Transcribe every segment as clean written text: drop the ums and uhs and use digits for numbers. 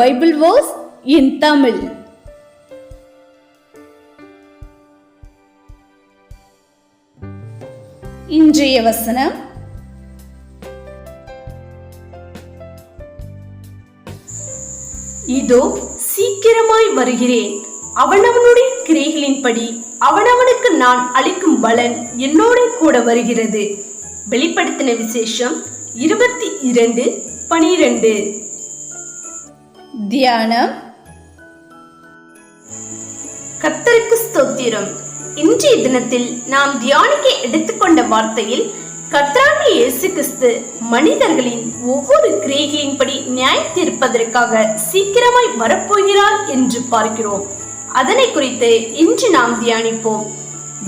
Bible verse இன் தமிழ். இன்றைய வசனம், இதோ சீக்கிரமாய் வருகிறேன், அவனவனுடைய கிரியைகளின்படி அவனவனுக்கு நான் அளிக்கும் பலன் என்னோட கூட வருகிறது. வெளிப்படுத்தின விசேஷம் 22:12. தியானம். கர்த்தருக்கு ஸ்தோத்திரம். இன்றைய தினத்தில் நாம் தியானிக்க எடுத்துக்கொண்ட வார்த்தையில் கர்த்தராகிய இயேசு கிறிஸ்து மனிதர்களின் ஒவ்வொரு கிரியைகளின்படி நியாயம் தீர்ப்பதற்காக சீக்கிரமாய் வரப்போகிறார் என்று பார்க்கிறோம். அதனை குறித்து இன்று நாம் தியானிப்போம்.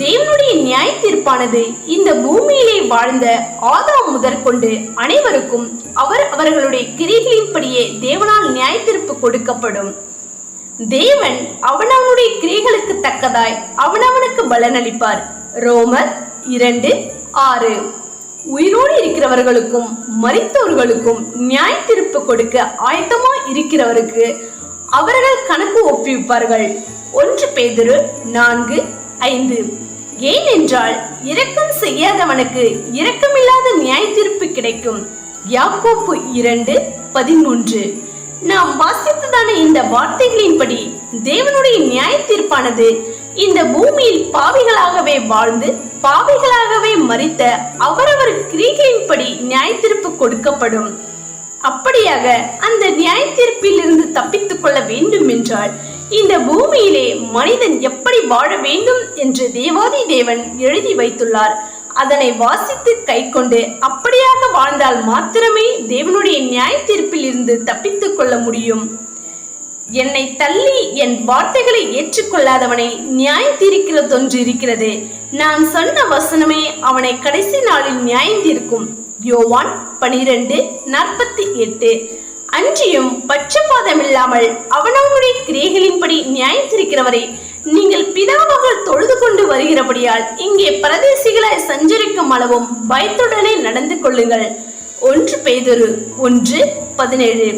தேவனுடைய நியாய தீர்ப்பானது இந்த பூமியிலே வாழ்ந்த ஆதாம் முதற்கொண்டு அனைவருக்கும் அவர்களுடைய கிரியைகளின்படியே தேவனால் நியாய தீர்ப்பு கொடுக்கப்படும். தேவன் அவனவனுடைய கிரியைகளுக்கு தக்கதாய் அவனவனுக்கு பலனளிப்பார். ரோமர் 2:6. உயிரோடு இருக்கிறவர்களுக்கும் மரித்தவர்களுக்கும் நியாய தீர்ப்பு கொடுக்க ஆயத்தமாய் இருக்கிறவருக்கு அவர்கள் கணக்கு ஒப்புவிப்பார்கள். 1 பேதுரு 4:5. ஏனென்றால் இரக்கம் செய்யாதவனுக்கு இரக்கமில்லாத நியாய தீர்ப்பு கிடைக்கும். யாக்கோப்பு 2:13. நாம் வாசித்ததான இந்த வார்த்தைகளின்படி தேவனுடைய நியாய தீர்ப்பானது இந்த பூமியில் பாவிகளாகவே வாழ்ந்து பாவிகளாகவே மரித்த அவரவர் கிரியைகளின்படி நியாய தீர்ப்பு கொடுக்கப்படும். அப்படியாக அந்த நியாய தீர்ப்பில் இருந்து தப்பித்துக் கொள்ள வேண்டும் என்றால் இந்த பூமியிலே மனிதன் எப்படி வாழ வேண்டும் என்று தேவாதி தேவன் எழுதி வைத்துள்ளார். அதனை வாசித்து கை கொண்டு அப்படியாக வாழ்ந்தால் மாத்திரமே தேவனுடைய நியாய தீர்ப்பில் இருந்து தப்பித்துக் கொள்ள முடியும். என்னை தள்ளி என் வார்த்தைகளை ஏற்றுக்கொள்ளாதவனை நியாயம் தீர்க்கிறதொன்று இருக்கிறது. நான் சொன்ன வசனமே அவனை கடைசி நாளில் நியாயம் தீர்க்கும். யோவான் 12:48. அன்றியும் பட்சபாதம் இல்லாமல் அவனவனுடைய கிரியைகளின்படி நியாயம் தீர்க்கிறவரை நீங்கள் பிதாவாக தொழுது கொண்டு வருகிறபடியால் இங்கே பரதேசிகளாய் சஞ்சரிக்கும் அளவும் பயத்துடனே நடந்து கொள்ளுங்கள். 1 பேதுரு 1:17.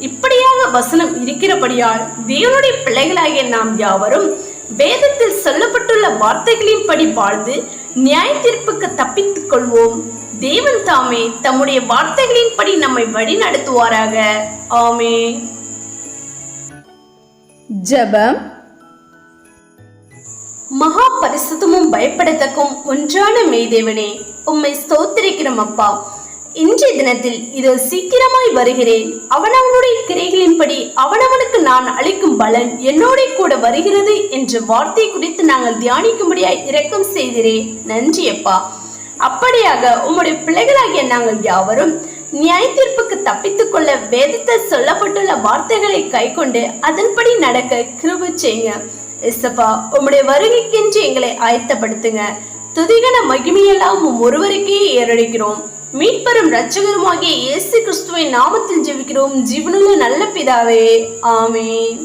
இப்படியாக வசனம் இருக்கிறபடியால் தேவனுடைய பிள்ளைகளாகிய நாம் யாவரும் வேதத்தில் சொல்லப்பட்டுள்ள வார்த்தைகளின்படி வாழ்ந்து நியாய தீர்ப்புக்கு தப்பித்துக் கொள்வோம். தேவன் தாமே தம்முடைய வார்த்தைகளின்படி நம்மை வழி நடத்துவாராக. ஆமென். ஜெபம். மகா பரிசுத்தமும் பயப்படத்தக்கும் ஒன்றான மெய்தேவனே, உம்மை ஸ்தோத்திரிக்கிறோம் அப்பா. இன்றைய தினத்தில் இது சீக்கிரமாய் வருகிறேன், அவனவனுடைய கிரியைகளின்படி அவனவனுக்கு நான் அளிக்கும் பலன் என்னோட கூட வருகிறது என்ற வார்த்தை குறித்து நாங்கள் தியானிக்கும்படியாய் இரக்கம் செய்கிறே. நன்றி அப்பா. அப்படியாக உம்முடைய பிள்ளைகளாகிய நாங்கள் யாவரும் நியாய தீர்ப்புக்கு தப்பித்துக் கொள்ள வேதத்தில் சொல்லப்பட்டுள்ள வார்த்தைகளை கை கொண்டு அதன்படி நடக்க கிருபை செய்யுங்க. எசப்பா, உம்முடைய வருகைக்கென்று எங்களை ஆயத்தப்படுத்துங்க. துதிகன மகிமையெல்லாம் ஒருவருக்கே ஏறடிக்கிறோம். மீட்பரும் இரட்சகருமாகிய இயேசு கிறிஸ்துவின் நாமத்தில் ஜெபிக்கிறோம் ஜீவனுள்ள நல்ல பிதாவே. ஆமென்.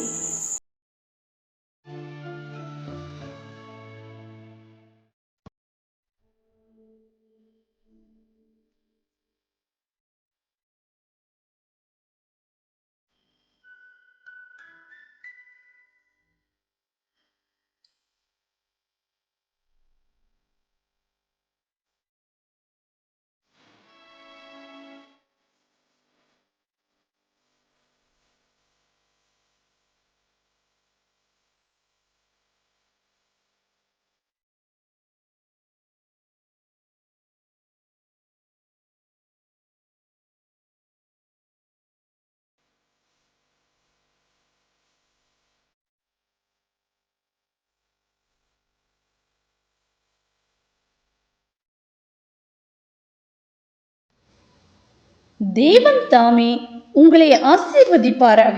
தேவன் தாமே உங்களை ஆசீர்வதிப்பாராக.